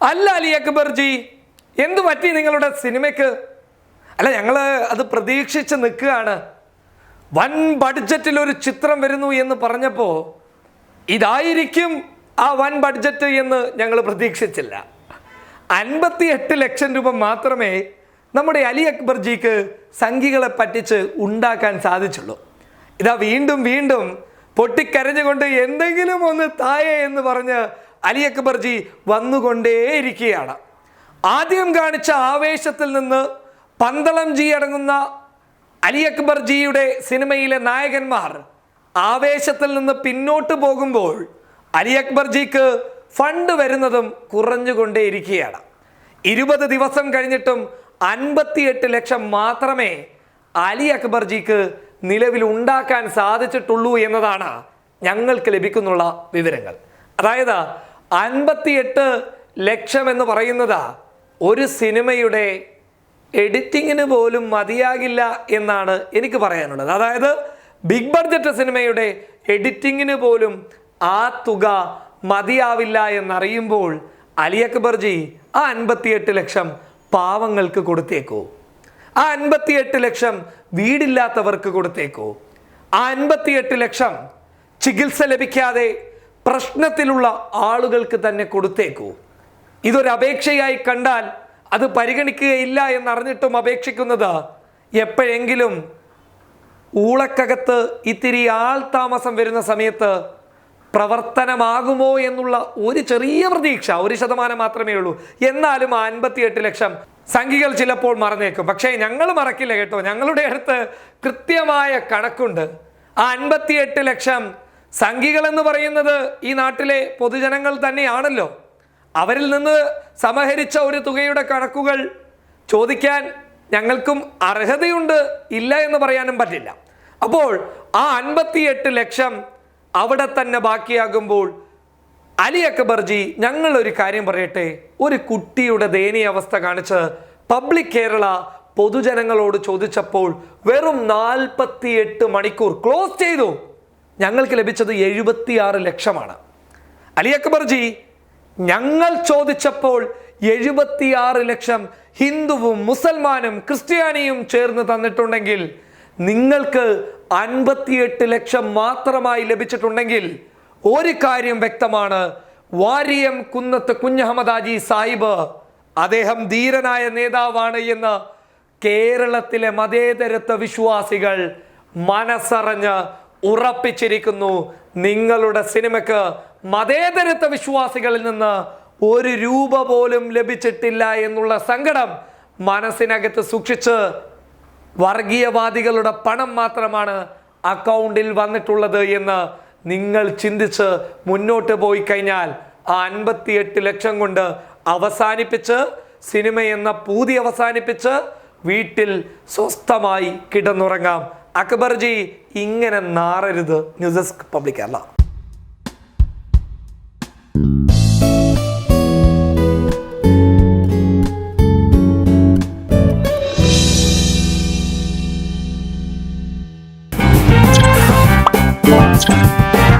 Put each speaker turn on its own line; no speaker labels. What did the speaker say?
അല്ല അലി അക്ബർ ജി, എന്തു പറ്റി നിങ്ങളുടെ സിനിമയ്ക്ക്? അല്ല, ഞങ്ങൾ അത് പ്രതീക്ഷിച്ച് നിൽക്കുകയാണ്. വൻ ബഡ്ജറ്റിൽ ഒരു ചിത്രം വരുന്നു എന്ന് പറഞ്ഞപ്പോൾ ഇതായിരിക്കും ആ വൻ ബഡ്ജറ്റ് എന്ന് ഞങ്ങൾ പ്രതീക്ഷിച്ചില്ല. 58 ലക്ഷം രൂപ മാത്രമേ നമ്മുടെ അലി അക്ബർ ജിക്ക് സംഘികളെ പറ്റിച്ച് ഉണ്ടാക്കാൻ സാധിച്ചുള്ളൂ. ഇതാ വീണ്ടും വീണ്ടും പൊട്ടിക്കരഞ്ഞുകൊണ്ട് എന്തെങ്കിലും ഒന്ന് തായേ എന്ന് പറഞ്ഞ് അലി അക്ബർ ജി വന്നുകൊണ്ടേയിരിക്കുകയാണ്. ആദ്യം കാണിച്ച ആവേശത്തിൽ നിന്ന് പന്തളം ജി അടങ്ങുന്ന അലി അക്ബർ ജിയുടെ സിനിമയിലെ നായകന്മാർ ആവേശത്തിൽ നിന്ന് പിന്നോട്ട് പോകുമ്പോൾ അലി അക്ബർ ജിക്ക് ഫണ്ട് വരുന്നതും കുറഞ്ഞുകൊണ്ടേയിരിക്കുകയാണ്. 20 ദിവസം കഴിഞ്ഞിട്ടും 58 ലക്ഷം മാത്രമേ അലി അക്ബർ ജിക്ക് നിലവിൽ ഉണ്ടാക്കാൻ സാധിച്ചിട്ടുള്ളൂ എന്നതാണ് ഞങ്ങൾക്ക് ലഭിക്കുന്നുള്ള വിവരങ്ങൾ. അതായത് 58 ലക്ഷം എന്ന് പറയുന്നത് ഒരു സിനിമയുടെ എഡിറ്റിങ്ങിന് പോലും മതിയാകില്ല എന്നാണ് എനിക്ക് പറയാനുള്ളത്. അതായത് ബിഗ് ബഡ്ജറ്റ് സിനിമയുടെ എഡിറ്റിങ്ങിന് പോലും ആ തുക മതിയാവില്ല എന്നറിയുമ്പോൾ അലി അക്ബർ ജി ആ 58 ലക്ഷം പാവങ്ങൾക്ക് കൊടുത്തേക്കോ? ആ 58 ലക്ഷം വീടില്ലാത്തവർക്ക് കൊടുത്തേക്കോ? ആ 58 ലക്ഷം ചികിത്സ ലഭിക്കാതെ പ്രശ്നത്തിലുള്ള ആളുകൾക്ക് തന്നെ കൊടുത്തേക്കോ? ഇതൊരു അപേക്ഷയായി കണ്ടാൽ അത് പരിഗണിക്കുകയില്ല എന്നറിഞ്ഞിട്ടും അപേക്ഷിക്കുന്നത് എപ്പോഴെങ്കിലും ഊളക്കകത്ത് ഇത്തിരി ആൾ താമസം വരുന്ന സമയത്ത് പ്രവർത്തനമാകുമോ എന്നുള്ള ഒരു ചെറിയ പ്രതീക്ഷ, 1% മാത്രമേ ഉള്ളൂ. എന്നാലും 58 ലക്ഷം സംഖ്യകൾ ചിലപ്പോൾ മറന്നേക്കും. പക്ഷേ ഞങ്ങൾ മറക്കില്ല കേട്ടോ. ഞങ്ങളുടെ അടുത്ത് കൃത്യമായ കണക്കുണ്ട്. ആ 58 ലക്ഷം സംഖ്യകൾ എന്ന് പറയുന്നത് ഈ നാട്ടിലെ പൊതുജനങ്ങൾ തന്നെയാണല്ലോ. അവരിൽ നിന്ന് സമാഹരിച്ച ഒരു തുകയുടെ കണക്കുകൾ ചോദിക്കാൻ ഞങ്ങൾക്കും അർഹതയുണ്ട്, ഇല്ല എന്ന് പറയാനും പറ്റില്ല. അപ്പോൾ ആ 58 ലക്ഷം അവിടെ തന്നെ ബാക്കിയാകുമ്പോൾ അലി അക്ബർ ജി, ഞങ്ങൾ ഒരു കാര്യം പറയട്ടെ, ഒരു കുട്ടിയുടെ ദയനീയ അവസ്ഥ കാണിച്ച് പബ്ലിക് കേരള പൊതുജനങ്ങളോട് ചോദിച്ചപ്പോൾ വെറും 48 മണിക്കൂർ ക്ലോസ് ചെയ്തു. ഞങ്ങൾക്ക് ലഭിച്ചത് 76 ലക്ഷമാണ്. അലി അക്ബർ ജി, ഞങ്ങൾ ചോദിച്ചപ്പോൾ 76 ലക്ഷം ഹിന്ദുവും മുസൽമാനും ക്രിസ്ത്യാനിയും ചേർന്ന് തന്നിട്ടുണ്ടെങ്കിൽ നിങ്ങൾക്ക് 58 ലക്ഷം മാത്രമായി ലഭിച്ചിട്ടുണ്ടെങ്കിൽ ഒരു കാര്യം വ്യക്തമാണ്. വാരിയം കുന്നത്ത് കുഞ്ഞഹമ്മദ് ഹാജി സാഹിബ്, അദ്ദേഹം ധീരനായ നേതാവാണ് എന്ന് കേരളത്തിലെ മതേതരത്വ വിശ്വാസികൾ മനസ്സറിഞ്ഞ് ഉറപ്പിച്ചിരിക്കുന്നു. നിങ്ങളുടെ സിനിമയ്ക്ക് മതേതരത്വ വിശ്വാസികളിൽ നിന്ന് 1 രൂപ പോലും ലഭിച്ചിട്ടില്ല എന്നുള്ള സങ്കടം മനസ്സിനകത്ത് സൂക്ഷിച്ച് വർഗീയവാദികളുടെ പണം മാത്രമാണ് അക്കൗണ്ടിൽ വന്നിട്ടുള്ളത് എന്ന് നിങ്ങൾ ചിന്തിച്ച് മുന്നോട്ട് പോയി കഴിഞ്ഞാൽ ആ 58 ലക്ഷം കൊണ്ട് അവസാനിപ്പിച്ച് സിനിമ എന്ന പൂതി അവസാനിപ്പിച്ച് വീട്ടിൽ സ്വസ്ഥമായി കിടന്നുറങ്ങാം. അക്ബർ ജി, ഇങ്ങനെ നാറരുത്. News desk public Kerala.
Monster.